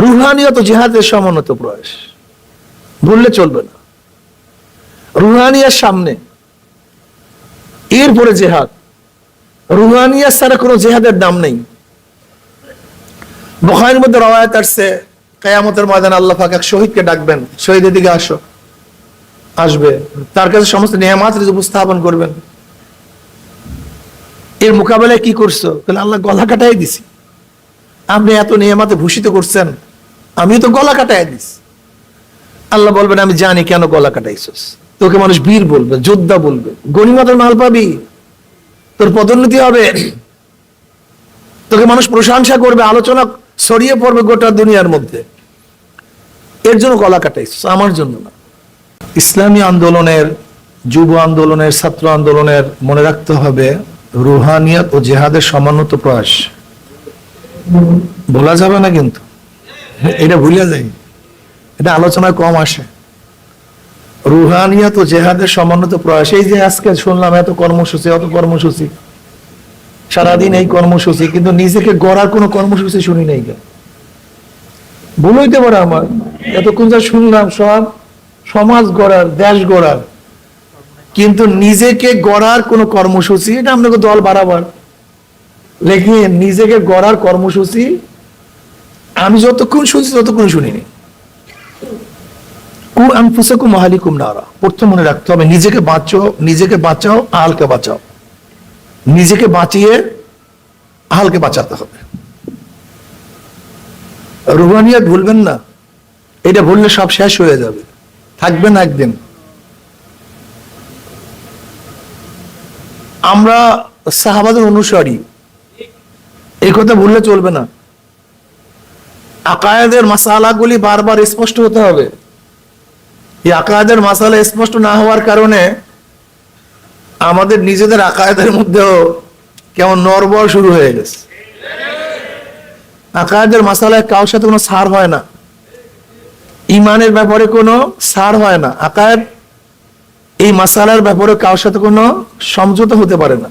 রুহানিয়ত জিহাদের সমন্বিত প্রয়াস, ভুললে চলবে না। রুহানিয়ার সামনে, এরপরে জেহাদ। রুহানিয়া ছাড়া কোনো জেহাদের দাম নেই। বুখারীর মধ্যে রওয়ায়াত আসছে, কিয়ামতের ময়দানে আল্লাহ পাক এক শহীদকে ডাকবেন, শহীদের দিকে আসো, আসবে, তার কাছে সমস্ত নেয়ামাত উপস্থাপন করবেন। এর মোকাবেলায় কি করছো? আল্লাহ গলা কাটাই দিছি। আপনি এত নেয়ামাতে ভূষিত করছেন, আমি তো গলা কাটাই দিছি। আল্লাহ বলবেন আমি জানি কেন গলা কাটাইছস। তোকে মানুষ বীর বলবে, যোদ্ধা বলবে, গনিমতের মাল পাবি, তোর পদোন্নতি হবে, তোকে মানুষ প্রশংসা করবে, আলোচনা ছড়িয়ে পড়বে গোটা দুনিয়ার মধ্যে। এর জন্য গলা কাটাইছস, আমার জন্য না। ইসলামী আন্দোলনের, যুব আন্দোলনের, ছাত্র আন্দোলনের মনে রাখতে হবে রুহানিয়াত ও জেহাদের সমন্বিত প্রয়াস। বলা যাবে না কিন্তু, এটা ভুলে যায়, এটা আলোচনায় কম আসে। রুহানিয়াত ও জেহাদের সমন্বিত প্রয়াস। এই যে আজকে শুনলাম এত কর্মসূচি, অত কর্মসূচি, সারাদিন এই কর্মসূচি, কিন্তু নিজেকে গড়ার কোনো কর্মসূচি শুনি নাই। ভুল হইতে পারে আমার, এতক্ষণ যা শুনলাম সব সমাজ গড়ার, দেশ গড়ার, কিন্তু নিজেকে গড়ার কোন কর্মসূচি, এটা আপনাকে দল বাড়াবার লেখে নিজেকে গড়ার কর্মসূচি আমি যতক্ষণ শুনছি ততক্ষণ শুনিনি। প্রথম মনে রাখতে হবে নিজেকে বাঁচাও, নিজেকে বাঁচাও, আহালকে বাঁচাও। নিজেকে বাঁচিয়ে আহালকে বাঁচাতে হবে। রুহানিয়াত ভুলবেন না, এটা ভুললে সব শেষ হয়ে যাবে, থাকবে না একদিন। আমরা সাহাবাদের অনুসারী, এই কথা ভুললে চলবে না। আকায়েদের মাসালাগুলি বারবার স্পষ্ট হতে হবে। এই আকায়েদের মাসালা স্পষ্ট না হওয়ার কারণে আমাদের নিজেদের আকায়েদের মধ্যেও কেমন নড়বড় শুরু হয়ে গেছে। আকায়েদের মাসালায় কারোর সাথে কোনো ছাড় হয় না, ইমানের ব্যাপারে কোনো ছাড় হয় না। আকায়েদ এই মাসালার ব্যাপারে কারোর সাথে কোনো সমঝোতা হতে পারে না।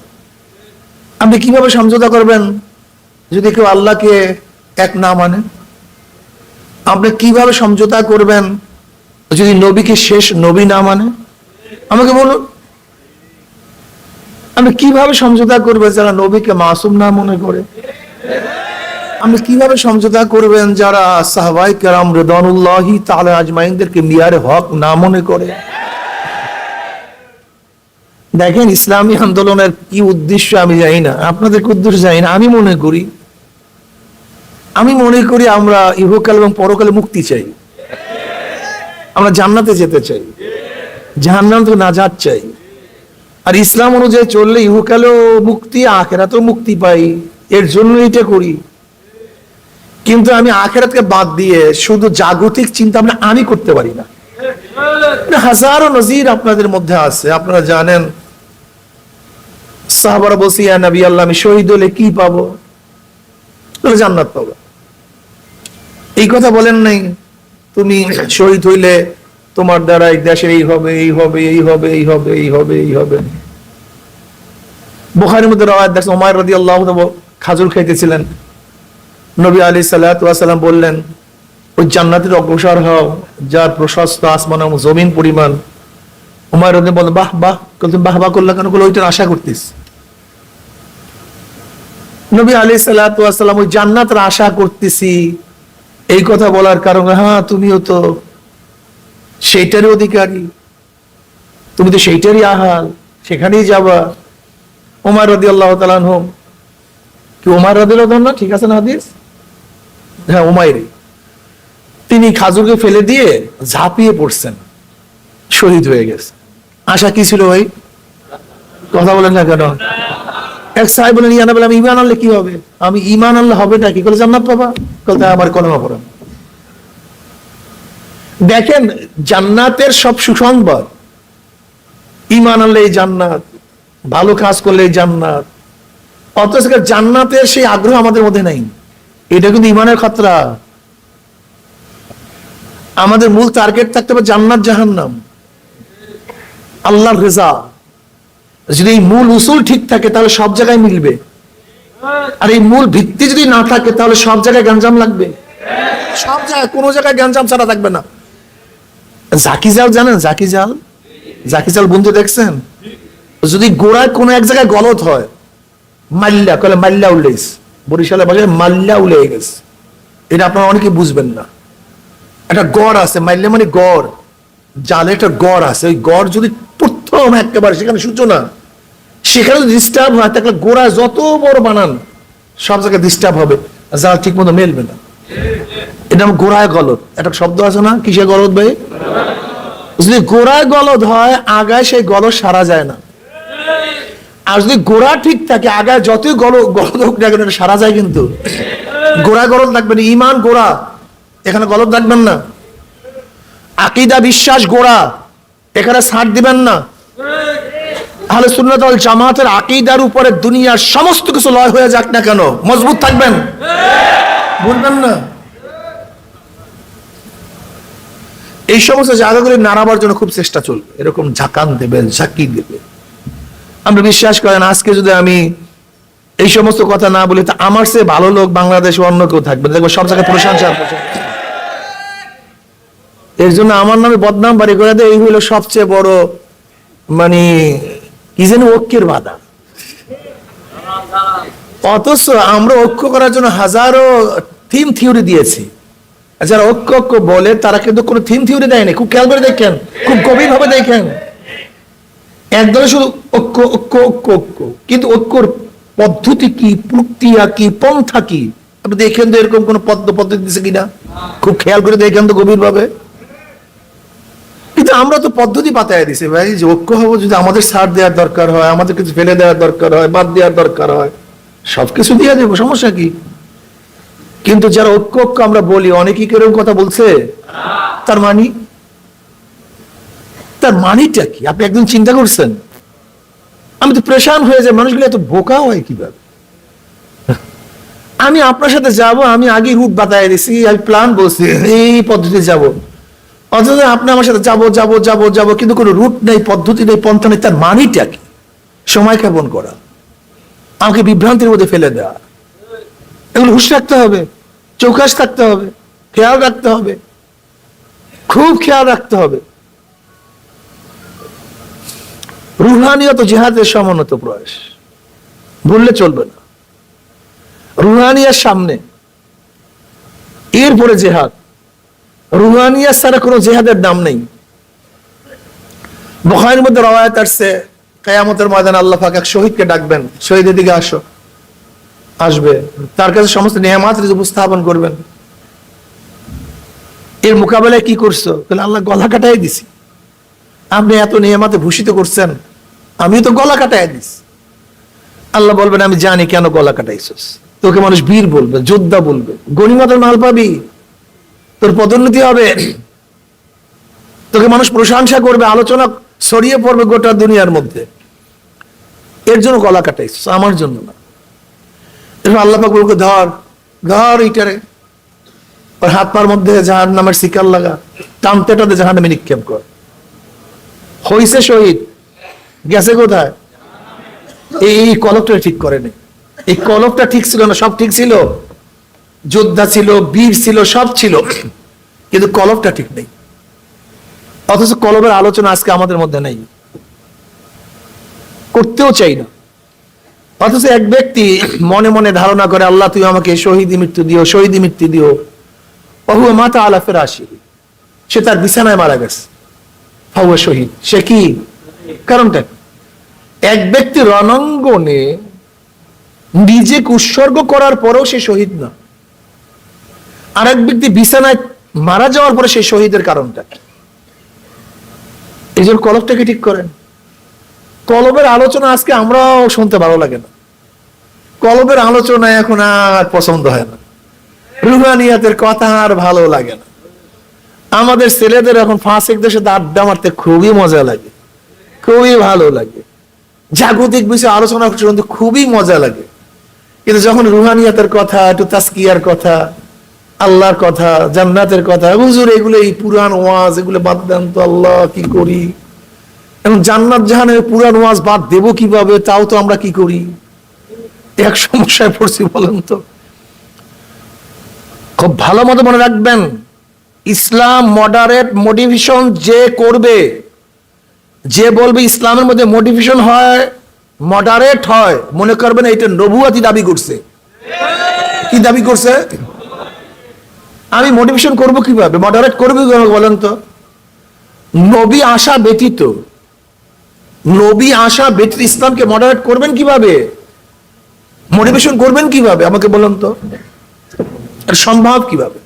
আপনি কিভাবে সমঝোতা করবেন যদি কেউ আল্লাহকে এক না মানে? আপনি কিভাবে সমঝোতা করবেন যদি নবীকে শেষ নবী না মানে? আমাকে বলুন, আপনি কিভাবে সমঝোতা করবেন যারা নবীকে মাসুম না মনে করে? আপনি কিভাবে সমঝোতা করবেন যারা সাহাবায়ে কেরাম রিদওয়ানুল্লাহি তাআলা আজমাইনদেরকে মিয়ারে হক না মনে করে? দেখেন, ইসলামী আন্দোলনের কি উদ্দেশ্য আমি জানি না, আপনাদেরকে উদ্দেশ্য জানি না। আমি মনে করি আমরা ইহকাল এবং পরকালে মুক্তি চাই, আমরা জান্নাতে যেতে চাই, জাহান্নাম থেকে নাজাত চাই। আর ইসলাম অনুযায়ী চললে ইহকালেও মুক্তি, আখিরাতেও মুক্তি পাই, এর জন্য এটা করি। কিন্তু আমি আখিরাতকে বাদ দিয়ে শুধু জাগতিক চিন্তা আমি করতে পারি না। হাজারো নজির আপনাদের মধ্যে আছে, আপনারা জানেন। সাহাবারা বলছে, ইয়া নবী আল্লাহ, আমি শহীদ হলে কি পাবো? জান্নাত পাবো। এই কথা বলেন নাই, তুমি শহীদ হইলে তোমার দ্বারা এই দেশের এই হবে, এই হবে, এই হবে, এই হবে, এই হবে, এই হবে। বুখারীর মধ্যে রাওয়ায়াত আছে, উমাইর রাদিয়াল্লাহু আনহু খাজুর খাইতেছিলেন, নবী আলাইহিস সালাতু ওয়াস সালাম বললেন, ওই জান্নাতের অগ্রসর হও যার প্রশস্ত আসমান এবং জমিন পরিমাণ। উমাইর রাদিয়াল্লাহু বললেন, বাহ বাহ। তুমি বাহ বাহ করলে কেন? ওইটার আশা করতিস। নবী আলাইহিস সালাতু ওয়াস সালাম ওই জান্নাতের আশা করতেছি এই কথা বলার কারণে, হ্যাঁ তুমিও তো সেইটারই অধিকারী, তুমি তো সেইটারই আহাল, সেখানেই যাবা। উমার রাদিয়াল্লাহু তাআলা আনহু, কি উমার রাদিয়াল্লাহু তাআলা না? ঠিক আছে না হাদিস? হ্যাঁ, উমাইরই। তিনি খাজুরকে ফেলে দিয়ে ঝাঁপিয়ে পড়ছেন, শহীদ হয়ে গেছে। আশা কি ছিল ভাই? কথা বলেন না কেন? এক সাহেব বলেন, ইয়া নবী, আমি ঈমান আনলে কি হবে? আমি ঈমান আনলে হবেটা কি? বলে জান্নাত পাবা। বলতে আমার কলেমা পড়েন। দেখেন, জান্নাতের সব সুসংবাদ, ঈমান আনলে এই জান্নাত, ভালো কাজ করলে এই জান্নাত। অথচ জান্নাতের সেই আগ্রহ আমাদের মধ্যে নাই। এটা কিন্তু ঈমানের খতরা। আমাদের মূল টার্গেট থাকতে হবে জান্নাত জাহান্নাম, আল্লাহর রেজা। যদি এই মূল উসুল ঠিক থাকে তাহলে সব জায়গায় মিলবে। আর এই মূল ভিত্তি যদি না থাকে তাহলে সব জায়গায় গঞ্জাম লাগবে। সব জায়গায়, কোনো জায়গায় গ্যাঞ্জাম ছাড়া থাকবে না। জাকি জাল জানেন? জাকি জাল, জাকি জাল বন্ধু দেখছেন? যদি গোড়ায় কোনো এক জায়গায় গলত হয়, মাল্লা কলে মাল্লা উল্লেস, বরিশালের ভাষায় মাল্লা উলে গেছে, এটা আপনারা অনেকে বুঝবেন না। একটা গড় আছে, মাল্লা মানে গড়, জালে একটা গড় আছে, ওই গড় যদি প্রথম একেবারে সেখানে সূচনা, সেখানে ডিস্টার্ব হয়, তাহলে গোড়া যত বড় বানান সব জায়গায় ডিস্টার্ব হবে, জাল ঠিক মতো মেলবে না। এটা গোড়ায় গলদ, একটা শব্দ আছে না, কিসে গলদ ভাই? যদি গোড়ায় গলদ হয়, আগায় সেই গলদ সারা যায় না। আর যদি গোড়া ঠিক থাকে, আগায় যতই গলদ হোক না কেন সারা যায়, কিন্তু গোড়ায় গলদ লাগবে না। ইমান গোড়া, এখানে গলদ রাখবেন না। আকীদা বিশ্বাস গোড়া, এখানে ছাড় দিবেন না। আহলে সুন্নাত ওয়াল জামাতের আকীদার উপরে দুনিয়ার সমস্ত কিছু লয় হয়ে যাক না কেন, মজবুত থাকবেন, বলবেন না। এই সমস্ত জায়গাগুলি নাড়াবার জন্য খুব চেষ্টা চলবে, এরকম ঝাঁকান দেবেন, ঝাঁকি দেবে। আমরা বিশ্বাস করেন, আজকে যদি আমি এই সমস্ত কথা না বলি, তা আমার চেয়ে ভালো লোক বাংলাদেশে অন্য কেউ থাকবে, দেখবো সব জায়গায় প্রশংসা। এর জন্য আমার নামে বদনাম বাড়ি করে দেয়, এই হলো সবচেয়ে বড় মানে কি যেন ঐক্যের বাধা। অথচ আমরা ঐক্য করার জন্য হাজারো থিম থিওরি দিয়েছি। যারা ঐক্য ঐক্য বলে তারা কিন্তু কোনো থিম থিওরি দেয়নি। খুব খেয়াল করে দেখেন, খুব গভীর ভাবে দেখেন, একদলে শুধু ঐক্য ঐক্য ঐক্য ঐক্য, কিন্তু ঐক্যর পদ্ধতি কি, প্রক্রিয়া কি, পন্থা কি, আপনি দেখেন তো এরকম কোন পদ্ধতি দিচ্ছে কিনা, খুব খেয়াল করে দেখেন তো গভীর ভাবে। কিন্তু আমরা তো পদ্ধতি পাতায় দিছি ভাই, যে ঐক্য হবো, যদি আমাদের ছাড় দেওয়ার দরকার হয়, আমাদের কিছু ফেলে দেওয়ার দরকার হয়, বাদ দেওয়ার দরকার হয়, সবকিছু দিয়ে দেবো, সমস্যা কি? কিন্তু যারা ঐক্য ঐক্য আমরা বলি, অনেকেই কেরকম কথা বলছে, তার মানিটা কি আপনি একদিন চিন্তা করছেন? আমি তো প্রেশান হয়ে যাই, মানুষগুলো এত বোকা হয় কিভাবে? আমি আপনার সাথে যাব, আমি আগে রুট বাতায় দিছি, আমি প্ল্যান বলছি এই পদ্ধতি যাব, অথচ আপনি আমার সাথে যাবো যাবো যাবো যাবো, কিন্তু কোনো রুট নেই, পদ্ধতি নেই, পন্থা নেই। তার মানিটা কি? সময় ক্ষেপণ করা, আমাকে বিভ্রান্তির মধ্যে ফেলে দেওয়া। এগুলো হুঁশ রাখতে হবে, চৌকাশ থাকতে হবে, খেয়াল রাখতে হবে, খুব খেয়াল রাখতে হবে। রুহানিয়ত জিহাদের সমুন্নত প্রয়াস, ভুললে চলবে না। রুহানিয়ার সামনে, এরপরে জেহাদ। রুহানিয়া ছাড়া কোনো জেহাদের নাম নেই। বুখারীর মধ্যে রওয়ায়াত আসছে, কিয়ামতের ময়দানে আল্লাহ পাক এক শহীদকে ডাকবেন, শহীদের দিকে আসো, আসবে, তার কাছে সমস্ত নেয়ামাত উপস্থাপন করবেন। এর মোকাবেলায় কি করছো? তাহলে আল্লাহ গলা কাটাই দিছি। আপনি এত নেয়ামাতে ভূষিত করছেন, আমি তো গলা কাটাই দিছি। আল্লাহ বলবেন, আমি জানি কেন গলা কাটাইছস। তোকে মানুষ বীর বলবে, যোদ্ধা বলবে, গনিমতের মাল পাবি, তোর পদোন্নতি হবে, তোকে মানুষ প্রশংসা করবে, আলোচনা ছড়িয়ে পড়বে গোটা দুনিয়ার মধ্যে। এর জন্য গলা কাটাইছস, আমার জন্য না। এরপর আল্লাহ পাক বলবে, ধর ধর এইটারে, ওর হাত পার মধ্যে জাহান্নামের শিকার লাগা, টানতে টানতে জাহান্নামে নিক্ষেপ কর। হইছে শহীদ, গেছে কোথায়? এই কলবটা ঠিক করেনি। এই কলবটা ঠিক ছিল না, সব ঠিক ছিল, যোদ্ধা ছিল, বীর ছিল, সব ছিল, কিন্তু কলবটা ঠিক নেই। অথচ কলবের আলোচনা আজকে আমাদের মধ্যে নেই, করতেও চাই না। অথচ এক ব্যক্তি মনে মনে ধারণা করে, আল্লাহ তুই আমাকে শহীদি মৃত্যু দিও, শহীদি মৃত্যু দিও। ওহুয়া মাতা আলা ফিরাশি, সে তার বিছানায় মারা গেছে, ফাহুয়া শহীদ। সে কি কারণটা? এক ব্যক্তি রণাঙ্গনে নিজেকে উৎসর্গ করার পরেও সে শহীদ না, আর এক ব্যক্তি বিছানায় মারা যাওয়ার পরে সেই শহীদের কারণটা। এই জন্য কলবটাকে ঠিক করেন। কলবের আলোচনা আজকে আমরাও শুনতে ভালো লাগে না, কলবের আলোচনা এখন আর পছন্দ হয় না, রুহানিয়াতের কথা আর ভালো লাগে না। আমাদের ছেলেদের এখন ফাঁসিকদের সাথে আড্ডা মারতে খুবই মজা লাগে, খুবই ভালো লাগে, জাগতিক বিষয়ে আলোচনা শুনতে খুবই মজা লাগে। কিন্তু যখন রুহানিয়াতের কথা, একটু তাসকিয়ার কথা, আল্লাহর কথা, জান্নাতের কথা, হুজুর এগুলো এই পুরান ওয়াজ, এগুলো বাদ দেন তো, আল্লাহ কি করি এখন, জান্নাত জাহানের পুরান ওয়াজ বাদ দেব কিভাবে, তাও তো আমরা কি করি, এক সমস্যায় পড়ছি বলেন তো। খুব ভালো মতো মনে রাখবেন, ইসলাম মডারেট মোটিভেশন যে করবে, যে বলবে ইসলামের মধ্যে মোটিভেশন হয়, মডারেট হয়, মনে করবেন এটা নবুয়াতি দাবি করছে। কি দাবি করছে? আমি মোটিভেশন করব কিভাবে, মডারেট করবো কিভাবে বলেন তো? নবী আসা ব্যতীত, নবী আসা ব্যতীত ইসলামকে মডারেট করবেন কিভাবে, মোটিভেশন করবেন কিভাবে আমাকে বলেন তো? আর সম্ভব কিভাবে?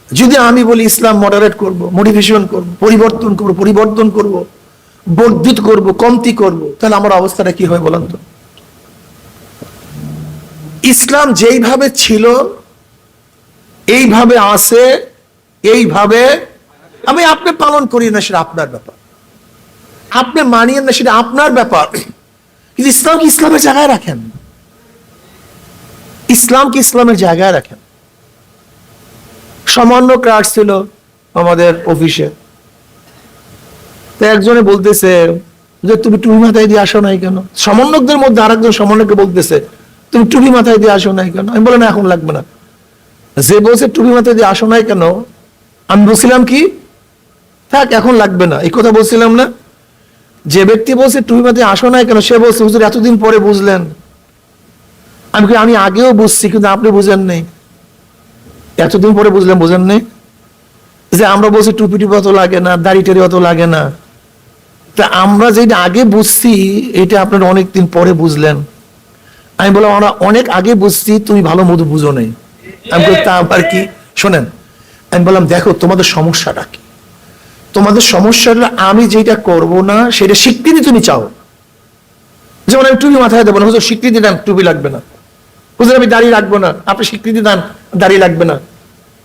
যদি আমি বলি ইসলাম মডারেট করব, মোটিভেশন করব, পরিবর্তন করব, বর্ধিত করব, কমতি করব, তাহলে আমার অবস্থাটা কি হয় বলেন তো? ইসলাম যেইভাবে ছিল, এইভাবে আছে, এইভাবে আমি আপনি পালন করি না, সেটা আপনার ব্যাপার। আপনি মানিয়েন না, সেটা আপনার ব্যাপার। কিন্তু ইসলামকে ইসলামের জায়গায় রাখেন, ইসলামকে ইসলামের জায়গায় রাখেন। সমন্বয়ক আসছিল আমাদের অফিসে, তো একজনে বলতেছে যে তুমি টুপি মাথায় দিয়ে আসো নাই কেন? সমন্বয়কদের মধ্যে আরেকজন সমন্বয়কে বলতেছে তুমি টুপি মাথায় দিয়ে আসো নাই কেন? আমি বলে না, এখন লাগবে না। যে বলছে টুপি মাথায় দিয়ে আসো নাই কেন, আমি বলছিলাম কি থাক এখন লাগবে না, এই কথা বলছিলাম না? যে ব্যক্তি বলছে টুপি মাথায় আসো নাই কেন, সে বলছে হুজুর এতদিন পরে বুঝলেন। আমি আগেও বুঝছি, কিন্তু আপনি বুঝেন নাই। এতদিন পরে বুঝলেন, বুঝেন নাই? যে আমরা বলছি টুপি টুপি অত লাগে না, দাড়ি টাড়ি অত লাগে না, তা আমরা যেটা আগে বুঝছি এটা আপনারা অনেকদিন পরে বুঝলেন। আমি বললাম আমরা অনেক আগে বুঝছি, তুমি ভালো মতো বুঝো নাই। আমি বলি তা আবার কি? শোনেন, আমি বললাম দেখো তোমাদের সমস্যাটা কি, তোমাদের সমস্যাটা আমি যেটা করব না সেটা স্বীকৃতি তুমি চাও। যেমন আমি টুপি মাথায় দেবো না, হুজুর স্বীকৃতি দেন টুপি লাগবে না। হুজুর আমি দাড়ি রাখবো না, আপনি স্বীকৃতি দেন দাড়ি লাগবে না।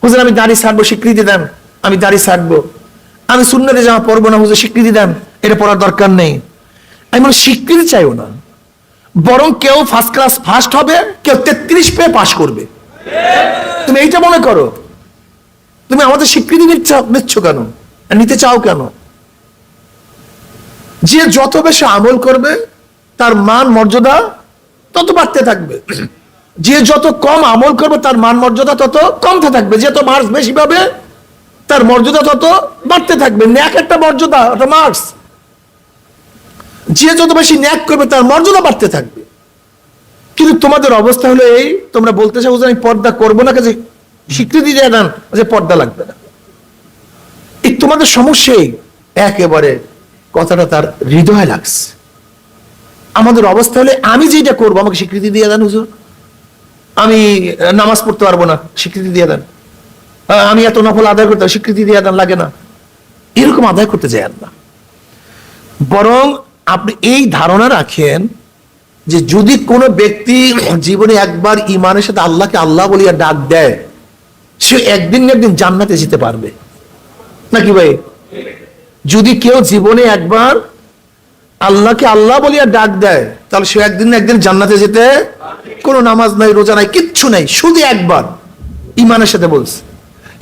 হুজুর আমি দাড়ি ছাড়বো, স্বীকৃতি দেন আমি দাড়ি ছাড়বো। আমি সুন্নতে জামা পরবো না, হুজুর স্বীকৃতি দেন এটা পড়ার দরকার নেই। আমি বলি স্বীকৃতি চাইও না, বরং কেউ ফার্স্ট ক্লাস ফার্স্ট হবে, কেউ 33 পেয়ে পাশ করবে। তুমি এইটা মনে করো। তুমি আমাদের স্বীকৃতি নিচ্ছ কেন, নিতে চাও কেন? যে যত বেশি আমল করবে তার মান মর্যাদা তত বাড়তে থাকবে, যে যত কম আমল করবে তার মান মর্যাদা তত কমতে থাকবে। যে যত মার্কস বেশি পাবে তার মর্যাদা তত বাড়তে থাকবে। ন্যাক একটা মর্যাদা, একটা মার্কস। যে যত বেশি ন্যাক করবে তার মর্যাদা বাড়তে থাকবে। কিন্তু তোমাদের অবস্থা হলো এই, তোমরা বলতে চাও যে আমি পর্দা করবো না, কাজে স্বীকৃতি দিয়ে দেন যে পর্দা লাগবে না। এই তোমাদের সমস্যাই একেবারে কথাটা তার হৃদয়ে লাগছে। আমাদের অবস্থা হলে আমি যেটা করবো আমাকে স্বীকৃতি দিয়ে দেন হুজুর। আমি নামাজ পড়তে পারবো না, স্বীকৃতি দিয়ে দেন। আমি এত নফল আদায় করতে স্বীকৃতি দিয়ে দেন, লাগে না। এরকম আদায় করতে যান না, বরং আপনি এই ধারণা রাখেন যে যদি কোনো ব্যক্তি জীবনে একবার ইমানের সাথে আল্লাহকে আল্লাহ বলিয়া ডাক দেয়, সে একদিন না একদিন জান্নাতে যেতে পারবে, নাকি ভাই? যদি কেউ জীবনে একবার আল্লাহকে আল্লাহ বলিয়া ডাক দেয়, তাহলে সে একদিন না একদিন জান্নাতে যেতে, কোনো নামাজ নাই, রোজা নাই, কিচ্ছু নাই, শুধু একবার ইমানের সাথে বলছে,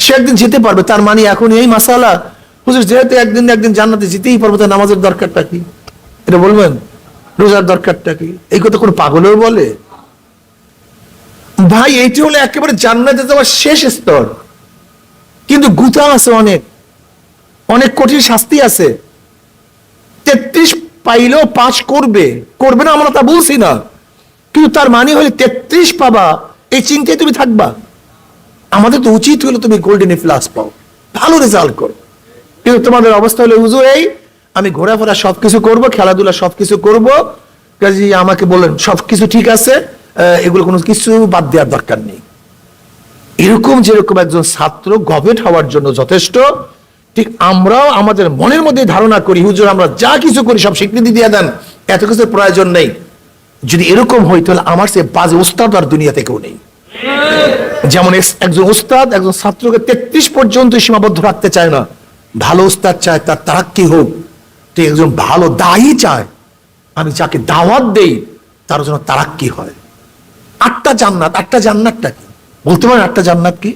সে একদিন যেতে পারবে। তার মানে এখন এই মাসালা, হুজুর যেহেতু একদিন না একদিন জান্নাতে যেতেই পারবে, তার নামাজের দরকারটা কি? এটা বলবেন? রোজার দরকারটা কি? এই কথা কোন পাগলেও বলে? ভাই এইটি হলো একেবারে জান্নাতে যাওয়ার শেষ স্তর, কিন্তু গুতা আছে অনেক, অনেক কঠিন শাস্তি আছে। 33 পাইলেও পাস করবে, করবে না আমরা তা বলছি না, কিন্তু তার মানে হলে 33 পাবা এই চিন্তায় তুমি থাকবা। আমাদের তো উচিত হলো তুমি গোল্ডেন প্লাস পাও, ভালো রেজাল্ট করো। কিন্তু তোমাদের অবস্থা হলো হুজুর এই আমি ঘোরাফেরা সবকিছু করব, খেলাধুলা সবকিছু করব, কাজে আমাকে বলেন সবকিছু ঠিক আছে, এগুলো কোনো কিছু বাদ দেওয়ার দরকার নেই। এরকম যেরকম একজন ছাত্র গভেট হওয়ার জন্য যথেষ্ট, ঠিক আমরাও আমাদের মনের মধ্যে ধারণা করি হুজুর আমরা যা কিছু করি সব স্বীকৃতি দিয়ে দেন, এত কিছুর প্রয়োজন নেই। যদি এরকম হয় তাহলে আমার সে বাজে উস্তাদ আর দুনিয়াতে কেউ নেই। যেমন একজন উস্তাদ একজন ছাত্রকে 33 পর্যন্ত সীমাবদ্ধ রাখতে চায় না, ভালো উস্তাদ চায় তার তারাক্কি হোক। ঠিক একজন ভালো দায়ী চায় আমি যাকে দাওয়াত দেই তার জন্য তারাক্কি হয়। 8টা জান্নাত, 8টা জান্নাতটা কি বলতে পারেন? 8টা জান্নাত কি?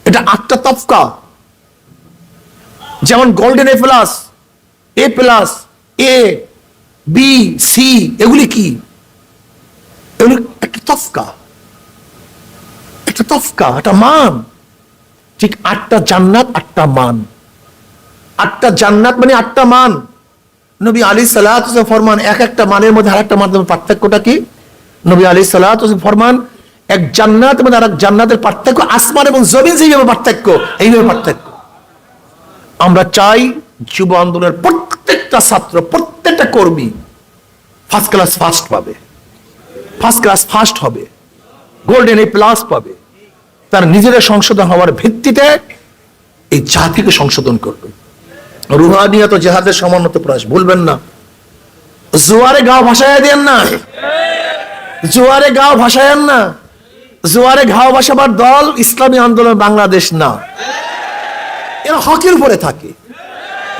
এটা 8টা তফকা। যেমন golden A plus, A plus, A B C, এগুলি কি? এগুলি একটা তফকা, একটা তফকা, একটা মান। ঠিক 8টা জান্নাত, 8টা মান। 8টা জান্নাত মানে 8টা মান। নবী আলাইহিস সালাতু ওয়াস সালাম ফরমান, এক একটা মানের মধ্যে আরেকটা মানের পার্থক্যটা কি? নবী আলাইহিস সালাতু ওয়াস সালাম ফরমান, এক জান্নাত মানে আরেক জান্নাতের পার্থক্য আসমান এবং জমিন যেভাবে পার্থক্য, এইভাবে পার্থক্য। আমরা চাই যুব আন্দোলনের প্রত্যেকটা ছাত্র, প্রত্যেকটা কর্মী ফার্স্ট ক্লাস ফার্স্ট পাবে, ফার্স্ট ক্লাস ফার্স্ট হবে, গোল্ডেন A+ পাবে। তার নিজেরা সংশোধন হওয়ার ভিত্তিতে এই জাতিকে সংশোধন করবে। রুহানিয়াত ও জিহাদের সমন্বিত প্রয়াস ভুলবেন না। জোয়ারে গাও ভাসায় দেন না, জোয়ারে গাও ভাসায়েন না। জোয়ারে ঘাও ভাসাবার দল ইসলামী আন্দোলন বাংলাদেশ না। এরা হকের উপরে থাকে।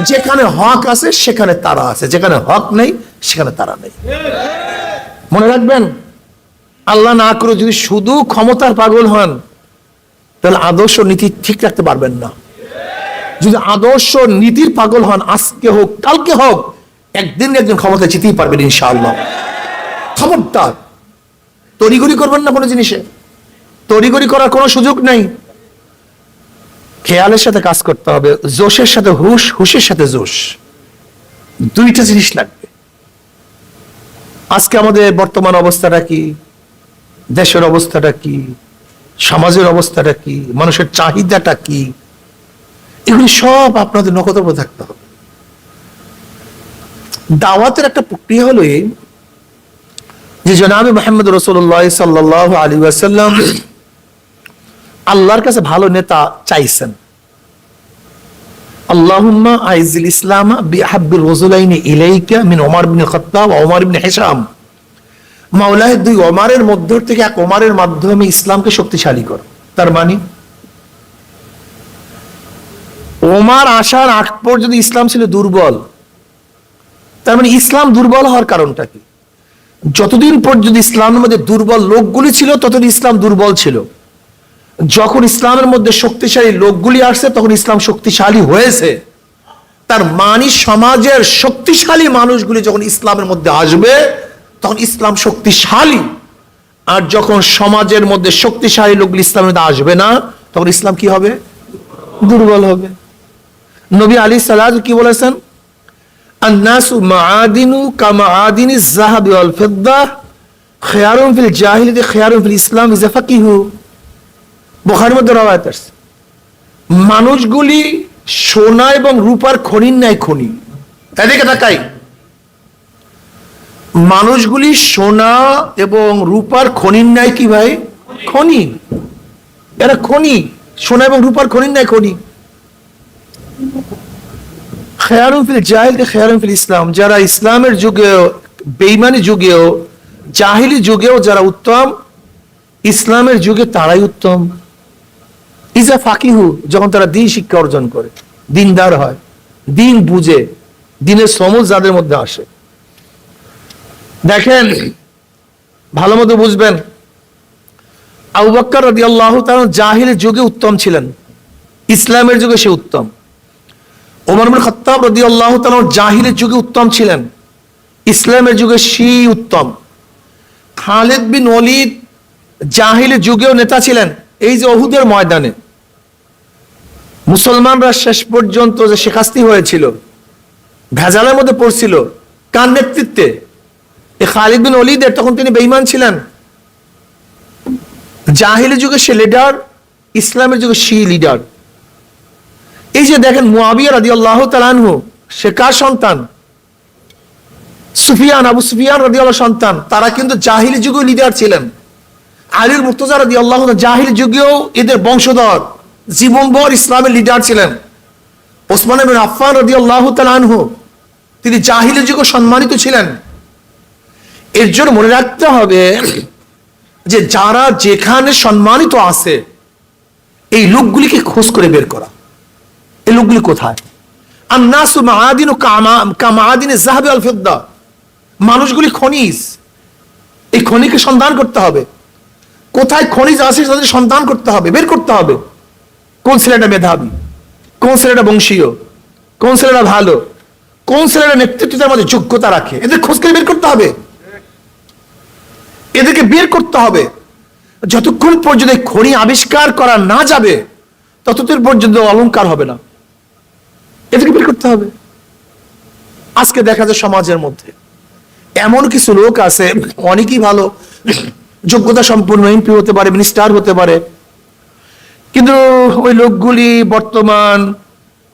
যেখানে হক আছে সেখানে তারা আছে, যেখানে হক নেই সেখানে তারা নেই। মনে রাখবেন, আল্লাহ না করে যদি শুধু ক্ষমতার পাগল হন তাহলে আদর্শ নীতি ঠিক রাখতে পারবেন না। যদি আদর্শ নীতির পাগল হন, আজকে হোক কালকে হোক, একদিন একজন ক্ষমতা জিতেই পারবেন ইনশাআল্লাহ। খবরদার তড়িঘড়ি করবেন না কোনো জিনিসে, তড়িঘড়ি করার কোনো সুযোগ নেই। খেয়ালের সাথে কাজ করতে হবে, জোশের সাথে হুশ, হুশের সাথে জোশ, দুইটা জিনিস লাগবে। আজকে আমাদের বর্তমান অবস্থাটা কি, দেশের অবস্থাটা কি, সমাজের অবস্থাটা কি, মানুষের চাহিদাটা কি, এগুলি সব আপনাদের নখদর্পণে থাকতে হবে। দাওয়াতের একটা প্রক্রিয়া হলো এই যে জনাবে মুহাম্মদ রাসূলুল্লাহ সাল্লাল্লাহু আলাইহি ওয়াসাল্লাম আল্লাহর কাছে ভালো নেতা চাইছেন। আল্লাহুম্মা আইজিল ইসলামা বিহাব্বির রাজুলাইনি ইলাইকা মিন ওমর ইবনে খাত্তাব ওয়া ওমর ইবনে হিশাম। মাওলায় দুই ওমরের মধ্য থেকে এক ওমরের মাধ্যমে ইসলামকে শক্তিশালী কর। তার মানে ওমর আসার আগ পর্যন্ত ইসলাম ছিল দুর্বল। তার মানে ইসলাম দুর্বল হওয়ার কারণটা কি? যতদিন পর্যন্ত ইসলামের মধ্যে দুর্বল লোকগুলি ছিল ততদিন ইসলাম দুর্বল ছিল। যখন ইসলামের মধ্যে শক্তিশালী লোকগুলি আসছে তখন ইসলাম শক্তিশালী হয়েছে। তার মানে সমাজের শক্তিশালী মানুষগুলি যখন ইসলামের মধ্যে আসবে তখন ইসলাম শক্তিশালী। আর যখন সমাজের মধ্যে শক্তিশালী লোকগুলি ইসলামের মধ্যে আসবে না তখন ইসলাম কি হবে? দুর্বল হবে। নবী আলাইহিস সালাম কি বলেছেন? আন-নাসু মাআদিনু কামাআদিনিজ যাহাবি ওয়াল ফিদ্দা খিয়ারুন ফিল জাহিলিয়াতি খিয়ারুন ফিল ইসলাম ইযা ফাকিহু। বুখারীর মধ্যে রওয়ায়াত আছে, মানুষগুলি সোনা এবং রূপার খনির ন্যায় খনি। এদিকে তাকাই, মানুষগুলি সোনা এবং রূপার খনির ন্যায় কি ভাই? খনি। এরা খনি, সোনা এবং রূপার খনির ন্যায় খনি। খেয়ারুন ফিল জাহিলিয়াতি খেয়ারুন ফিল ইসলাম, যারা ইসলামের যুগেও বেঈমানি যুগেও জাহিলি যুগেও যারা উত্তম, ইসলামের যুগে তারাই উত্তম। ইজা ফাকিহু, যখন তারা দ্বীন শিক্ষা অর্জন করে, দিনদার হয়, দিন বুঝে, দিনের সমজ যাদের মধ্যে আসে। দেখেন ভালো মতো বুঝবেন, আবু বকর রাদিয়াল্লাহু তাআলা জাহিলের যুগে উত্তম ছিলেন, ইসলামের যুগে সে উত্তম। ওমর ইবনে খাত্তাব রাদিয়াল্লাহু তাআলা জাহিলের যুগে উত্তম ছিলেন, ইসলামের যুগে সে উত্তম। খালিদ বিন ওয়ালিদ জাহিলের যুগেও নেতা ছিলেন। এই যে উহুদের ময়দানে মুসলমানরা শেষ পর্যন্ত যে শিকাস্তি হয়েছিল, ভেজালের মধ্যে পড়ছিল, কার নেতৃত্বে? এই খালিদ বিন ওয়ালিদের। তখন তিনি বেঈমান ছিলেন। জাহিলের যুগে সে লিডার, ইসলামের যুগে সে লিডার। এই যে দেখেন মুয়াবিয়া রাদিয়াল্লাহু তাআলা আনহু, সে কার সন্তান? সুফিয়ান, আবু সুফিয়ান রাদিয়াল্লাহু সন্তান। তারা কিন্তু জাহিলি যুগে লিডার ছিলেন। আলীর মুর্তজা রাদিয়াল্লাহু তাআলা জাহিলি যুগেও এদের বংশধর, জীবনভর ইসলামের লিডার ছিলেন। ওসমান ইবনে আফফান রাদিয়াল্লাহু তাআলা আনহু, তিনি জাহিলি যুগে সম্মানিত ছিলেন। এর জন্য মনে রাখতে হবে যে যারা যেখানে সম্মানিত আছে এই লোকগুলিকে খোঁজ করে বের করা। এই লোকগুলি কোথায়? আন-নাসু মাআদিনু কামাআদিনিজ যাহাবি ওয়াল ফিদ্দা, মানুষগুলি খনিজ, এই খনিকে সন্ধান করতে হবে। কোথায় খনিজ আছে তাদের সন্ধান করতে হবে, বের করতে হবে। কোন ছেলেটা মেধাবী, কোন ছেলেটা বংশীয়, কোন ছেলেটা ভালো, কোন ছেলেটা নেতৃত্বের মধ্যে যোগ্যতা রাখে, এদের খোঁজ করে বের করতে হবে, এদেরকে বের করতে হবে। যতক্ষণ পর্যন্ত এই খনি আবিষ্কার করা না যাবে ততদিন পর্যন্ত অলংকার হবে না। এটাকে বের করতে হবে। আজকে দেখা যায় সমাজের মধ্যে এমন কিছু লোক আছে, অনেকই ভালো, যোগ্যতা সম্পন্ন এমপি হতে পারে, মিনিস্টার হতে পারে, কিন্তু ওই লোকগুলি বর্তমান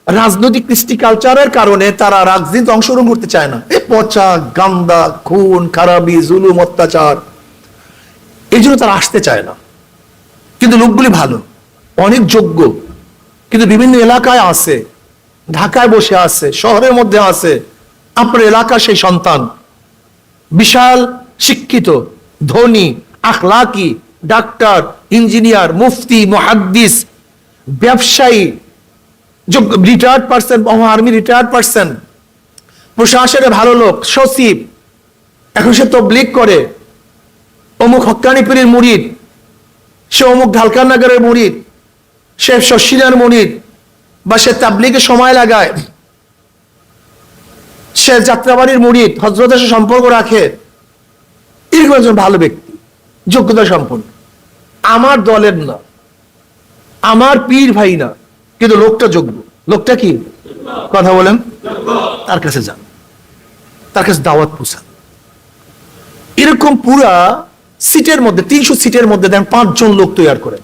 রাজনৈতিক কৃষ্টি কালচারের কারণে তারা রাজনীতিতে অংশগ্রহণ করতে চায় না। এই পচা, গান্দা, খুন খারাপি, জুলুম, অত্যাচার, এই জন্য তারা আসতে চায় না। কিন্তু লোকগুলি ভালো, অনেক যোগ্য, কিন্তু বিভিন্ন এলাকায় আছে, ঢাকায় বসে আছে, শহরের মধ্যে আছে, আপনার এলাকার সেই সন্তান, বিশাল শিক্ষিত, ধনী, আখলাকি, ডাক্তার, ইঞ্জিনিয়ার, মুফতি, মুহাদ্দিস, ব্যবসায়ী, retired person, army retired person, প্রশাসনের ভালো লোক, সচিব, এখন সে তবলিগ করে, অমুক হক্কানি পীরের মুরিদ, সে অমুক ঢালকার নগরের মুরিদ, সে শশিনার মুরিদ, বা সে তাবলিগে সময় লাগায়, সে যাত্রাবাড়ির মুরিদ, হযরতের সাথে সম্পর্ক রাখে, এরকম একজন ভালো ব্যক্তি, যোগ্যতা সম্পন্ন, আমার দলের না, আমার পীর ভাই না, কিন্তু লোকটা যোগ্য। লোকটা কি? কথা বলেন। তার কাছে যান, তার কাছে দাওয়াত পৌঁছান। এরকম পুরা সিটের মধ্যে, 300 সিটের মধ্যে দেন 5 জন লোক তৈরি করেন,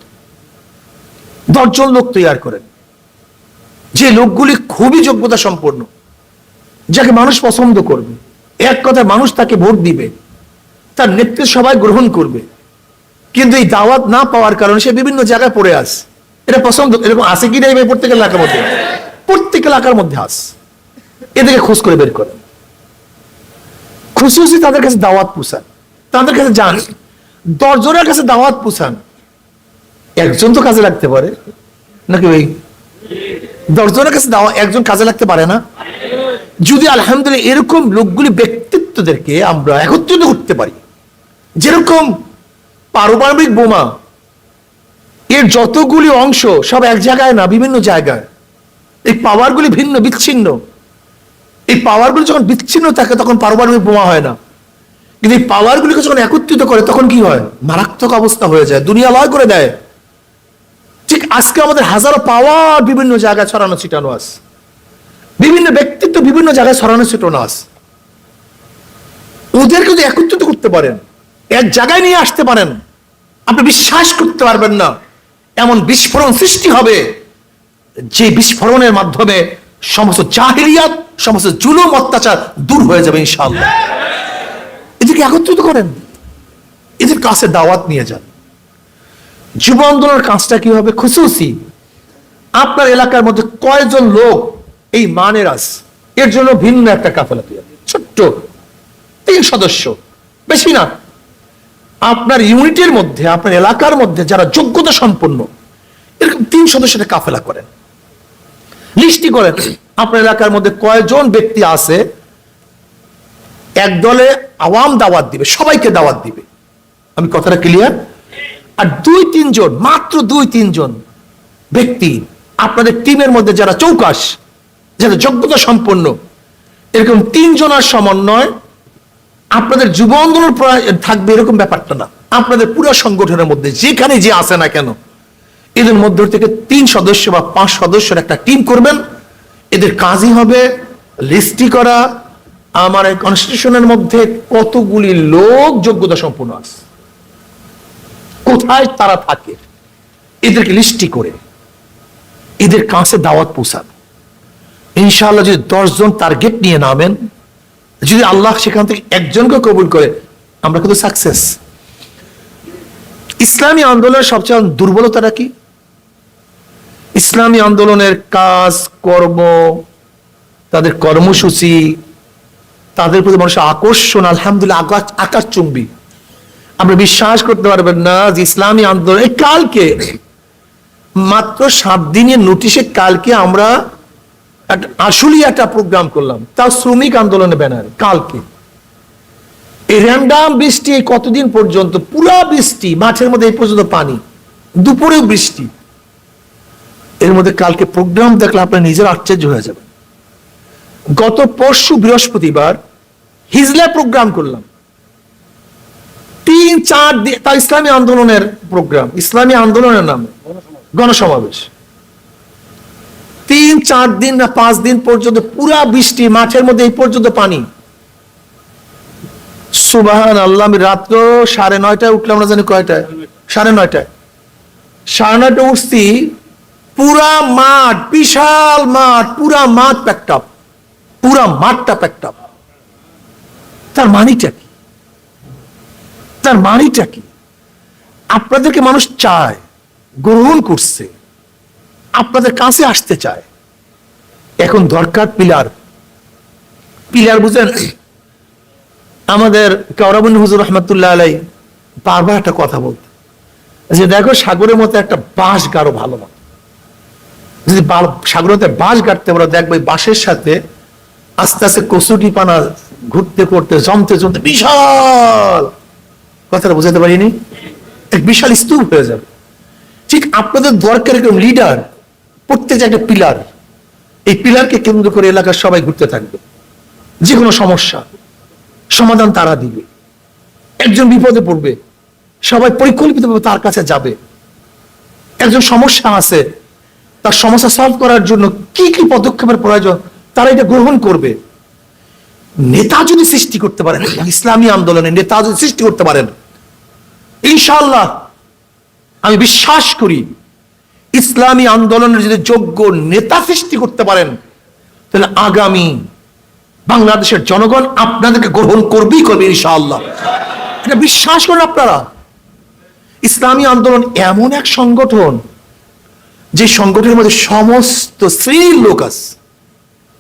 10 জন লোক তৈরি করেন, যে লোকগুলি খুবই যোগ্যতা সম্পন্ন, যাকে মানুষ পছন্দ করবে, এক কথায় মানুষ তাকে ভোট দিবে, তার নেতৃত্ব সবাই গ্রহণ করবে। কিন্তু এই দাওয়াত না পাওয়ার কারণে সে বিভিন্ন জায়গায় পড়ে আস। এটা পছন্দ, এরকম আছে কি নাই প্রত্যেক এলাকার মধ্যে? প্রত্যেক এলাকার মধ্যে আস। এদেরকে খোঁজ করে বের করেন, খুশি তাদের কাছে দাওয়াত পৌঁছান, তাদের কাছে যান, 10 জনের কাছে দাওয়াত পৌঁছান। একজন তো কাজে লাগতে পারে নাকি ভাই? 10 জনের কাছে দাওয়াত, একজন কাজে লাগতে পারে না? যদি আলহামদুলিল্লাহ এরকম লোকগুলি ব্যক্তিত্বদেরকে আমরা একত্রিত করতে পারি, যেরকম পারমাণবিক বোমা, এর যতগুলি অংশ সব এক জায়গায় না, বিভিন্ন জায়গায়, এই পাওয়ারগুলি ভিন্ন বিচ্ছিন্ন। এই পাওয়ারগুলি যখন বিচ্ছিন্ন থাকে তখন পারমাণবিক বোমা হয় না, কিন্তু এই পাওয়ারগুলিকে যখন একত্রিত করে তখন কি হয়? মারাত্মক অবস্থা হয়ে যায়, দুনিয়া লয় করে দেয়। ঠিক আজকে আমাদের হাজারো পাওয়ার বিভিন্ন জায়গায় ছড়ানো ছিটানো আছে, বিভিন্ন ব্যক্তিত্ব বিভিন্ন জায়গায় ছড়ানো ছিটানো আছে। ওদেরকে যদি একত্রিত করতে পারেন, এক জায়গায় নিয়ে আসতে পারেন, আপনি বিশ্বাস করতে পারবেন না এমন বিস্ফোরণ সৃষ্টি হবে, যে বিস্ফোরণের মাধ্যমে সমস্ত জাহিলিয়াত, সমস্ত জুলুম, অত্যাচার দূর হয়ে যাবে ইনশাআল্লাহ। এদেরকে একত্রিত করেন, এদের কাছে দাওয়াত নিয়ে যান। যুব আন্দোলনের কাজটা কি হবে? খুশুসি আপনার এলাকার মধ্যে কয়জন লোক এই মানের আছে, এর জন্য ভিন্ন একটা কাফেলা তৈরি, ছোট্ট 3 সদস্য, বেশি না। আপনার ইউনিটের মধ্যে, আপনার এলাকার মধ্যে যারা যোগ্যতা সম্পন্ন, এরকম 3 সদস্যের কাফেলা করেন, লিস্টি করেন আপনার এলাকার মধ্যে কয়জন ব্যক্তি আছে। এক দলে আওয়াম দাওয়াত দিবে, সবাইকে দাওয়াত দিবে, আমি কথাটা ক্লিয়ার? আর 2-3 জন, মাত্র 2-3 জন ব্যক্তি আপনাদের টিমের মধ্যে যারা চৌকাশ, যারা যোগ্যতা সম্পন্ন, এরকম 3 জনের সমন্বয় আপনাদের যুব আন্দোলন থাকবে এরকম ব্যাপারটা না। আপনাদের পুরো সংগঠনের মধ্যে যেখানে যে আসে না কেন, এদের মধ্য থেকে 3 সদস্য বা 5 সদস্যের একটা টিম করবেন। এদের কাজই হবে লিস্টি করা, আমার এই কনস্টিটিউশনের মধ্যে কতগুলি লোক যোগ্যতা সম্পন্ন আছে, কোথায় তারা থাকে, এদেরকে লিস্টি করে এদের কাছে দাওয়াত পৌঁছান। ইনশাআল্লাহ যদি 10 জন টার্গেট নিয়ে নামেন, যদি আল্লাহ সেখান থেকে একজনকে কবুল করে, আমরা কিন্তু সাকসেস। ইসলামী আন্দোলনের সবচেয়ে দুর্বলতাটা কি? ইসলামী আন্দোলনের কাজ কর্ম, তাদের কর্মসূচি, তাদের প্রতি মানুষের আকর্ষণ আলহামদুলিল্লাহ আকাশচুম্বী। আমরা বিশ্বাস করতে পারবেন না যে ইসলামী আন্দোলন কালকে মাত্র 7 দিনের নোটিশে কালকে আমরা আসলে একটা প্রোগ্রাম করলাম, তাও শ্রমিক আন্দোলনের ব্যানারে। কালকে এই র্যান্ডাম বৃষ্টি, কতদিন পর্যন্ত পুরা বৃষ্টি, মাঠের মধ্যে এই পর্যন্ত পানি, দুপুরেও বৃষ্টি, এর মধ্যে কালকে প্রোগ্রাম দেখলে আপনার নিজের আশ্চর্য হয়ে যাবে। গত পরশু বৃহস্পতিবার হিজলা প্রোগ্রাম করলাম, 3-4 দিন, তা ইসলামী আন্দোলনের প্রোগ্রাম, ইসলামী আন্দোলনের নামে গণসমাবেশ, 3-4 দিন না 5 দিন পর্যন্ত পুরা বৃষ্টি, মাঠের মধ্যে এই পর্যন্ত পানি। সুবহানাল্লাহ, আমি রাত্র 9:30 উঠলাম, না জানি কয়টায়, 9:30, 9:30 উঠছি, পুরা মাঠ, বিশাল মাঠ, পুরা মাঠ প্যাকড আপ, পুরা মাঠটা প্যাকড আপ। তার মানিটা কি? তার মানিটা কি? আপনাদেরকে মানুষ চায়, গ্রহণ করছে, আপনাদের কাছে আসতে চায়। এখন দরকার পিলার। পিলার বুঝেন? আমাদের কাওরাবুন্নি হুজুর রহমতুল্লাহ আলাই বারবার একটা কথা বলতে, যে দেখো সাগরের মতো একটা বাঁশ গাড়ো ভালো মতো, যদি সাগরের মতো বাঁশ গাড়তে পারো, দেখবে বাঁশের সাথে আস্তে আস্তে কচুটি পানা ঘুরতে করতে জমতে জমতে বিশাল, কথাটা বুঝাতে পারিনি, এক বিশাল স্তূপ হয়ে যাবে। ঠিক আপনাদের দরকার এরকম লিডার, প্রত্যেক একটা পিলার। এই পিলারকে কেন্দ্র করে এলাকার সবাই ঘুরতে থাকবে, যে কোনো সমস্যা সমাধান তারা দিবে। একজন বিপদে পড়বে, সবাই পরিকল্পিতভাবে তার কাছে যাবে। একজন সমস্যা আছে, তার সমস্যা সলভ করার জন্য কি কি পদক্ষেপের প্রয়োজন তারা এটা গ্রহণ করবে। নেতা যদি সৃষ্টি করতে পারেন, ইসলামী আন্দোলনে নেতা যদি সৃষ্টি করতে পারেন, ইনশাআল্লাহ আমি বিশ্বাস করি, ইসলামী আন্দোলনের যদি যোগ্য নেতা সৃষ্টি করতে পারেন, তাহলে আগামী বাংলাদেশের জনগণ আপনাদেরকে গ্রহণ করবেই করবে ইনশাআল্লাহ। এটা বিশ্বাস করেন আপনারা। ইসলামী আন্দোলন এমন এক সংগঠন, যে সংগঠনের মধ্যে সমস্ত শ্রেণীর লোক আছে।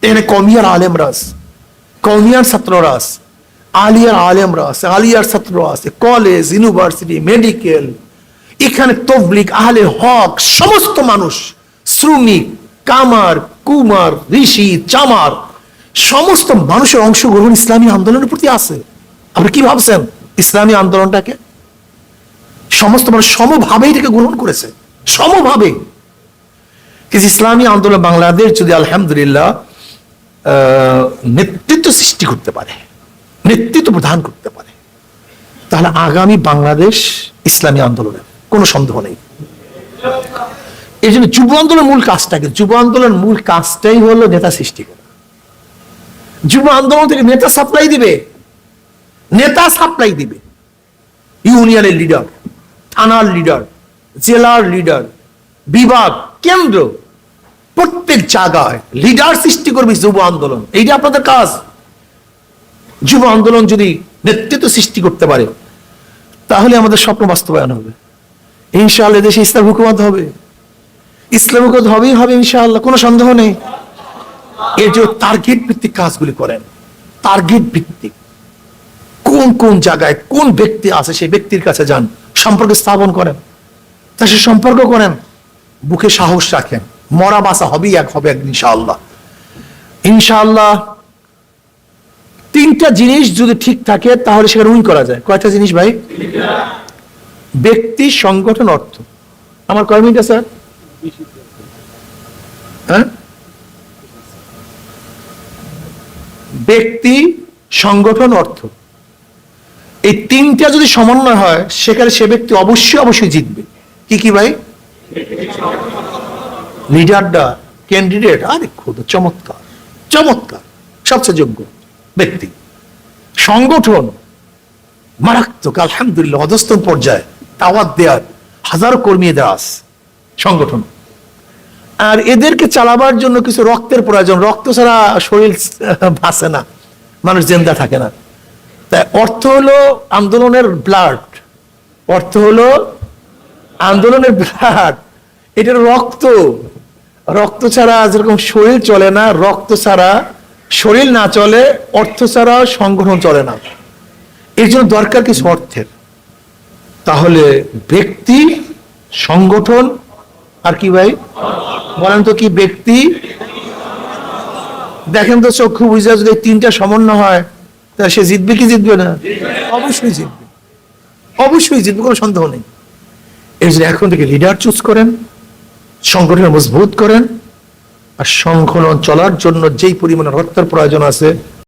এখানে কমিয়ার আলেমরা আছে, কমিয়ার ছাত্ররা আছে, আলিয়ার আলেমরা আছে, আলিয়ার ছাত্ররা আছে, কলেজ, ইউনিভার্সিটি, মেডিকেল, এখানে তবলিগ, আহলে হক, সমস্ত মানুষ, শ্রমিক, কামার, কুমার, ঋষি, চামার, সমস্ত মানুষের অংশগ্রহণ ইসলামী আন্দোলনের প্রতি আছে। আপনি কি ভাবছেন ইসলামী আন্দোলনটাকে? সমস্ত মানুষ সমভাবে এটাকে গ্রহণ করেছে, সমভাবে। কিন্তু ইসলামী আন্দোলন বাংলাদেশ যদি আলহামদুলিল্লাহ নেতৃত্ব সৃষ্টি করতে পারে, নেতৃত্ব প্রদান করতে পারে, তাহলে আগামী বাংলাদেশ ইসলামী আন্দোলনের কোনো সন্দেহ নেই। এই জন্য যুব আন্দোলনের মূল কাজটাকে, যুব আন্দোলনের মূল কাজটাই হলো নেতা সৃষ্টি করা। যুব আন্দোলন থেকে নেতা সাপ্লাই দিবে, নেতা সাপ্লাই দিবে। ইউনিয়নের লিডার, থানার লিডার, জেলার লিডার, বিভাগ, কেন্দ্র, প্রত্যেক জায়গায় লিডার সৃষ্টি করবে যুব আন্দোলন। এইটা আপনাদের কাজ। যুব আন্দোলন যদি নেতৃত্ব সৃষ্টি করতে পারে, তাহলে আমাদের স্বপ্ন বাস্তবায়ন হবে ইনশাআল্লাহ। দেশে ইসলাম হুকুমত হবে, ইসলাম হুকুমত হবেই হবে ইনশাআল্লাহ, কোনো সন্দেহ নেই। এর যে টার্গেট ভিত্তিক কাজগুলি করেন, টার্গেট ভিত্তিক, কোন কোন জায়গায় কোন ব্যক্তি আছে সেই ব্যক্তির কাছে যান, সম্পর্ক স্থাপন করেন, তার সাথে সম্পর্ক করেন, বুকে সাহস রাখেন, মরা বাসা হবেই এক হবে একদিন ইনশাআল্লাহ। ইনশাআল্লাহ 3টা জিনিস যদি ঠিক থাকে তাহলে সেখানে উইন করা যায়। কয়টা জিনিস ভাই? ব্যক্তি, সংগঠন, অর্থ। আমার কয় মিনিট আছে? হ্যাঁ, ব্যক্তি, সংগঠন, অর্থ, এই 3টা যদি সমন্বয় হয়, সেখানে সে ব্যক্তি অবশ্যই অবশ্যই জিতবে। কি কি ভাই? লিডারটা, ক্যান্ডিডেট, আরে খুব চমৎকার, চমৎকার, সবচেয়ে যোগ্য ব্যক্তি। সংগঠন মারাত্মক, আলহামদুলিল্লাহ, অধস্তন পর্যায়ে দাওয়াত দেওয়ার হাজারো কর্মী দেওয়া আছে সংগঠন। আর এদেরকে চালাবার জন্য কিছু রক্তের প্রয়োজন। রক্ত ছাড়া শরীর বাঁচে না, মানুষ জিন্দা থাকে না। তাই অর্থ হলো আন্দোলনের ব্লাড, অর্থ হলো আন্দোলনের ব্লাড, এটার রক্ত। রক্ত ছাড়া যেরকম শরীর চলে না, রক্ত ছাড়া শরীর না চলে, অর্থ ছাড়া সংগঠন চলে না। এর জন্য দরকার কিছু অর্থের। তাহলে ব্যক্তি, সংগঠন, আর কি ভাই বলেন তো কি? ব্যক্তি। দেখেন তো চক্ষু বুঝা যদি 3টা সমন্বয় হয়, তা সে জিতবে কি জিতবে না? অবশ্যই জিতবে, অবশ্যই জিতবে, কোনো সন্দেহ নেই। এর জন্য এখন থেকে লিডার চুজ করেন, সংগঠন মজবুত করেন, আর সংগঠন চলার জন্য যেই পরিমাণে অর্থের প্রয়োজন আছে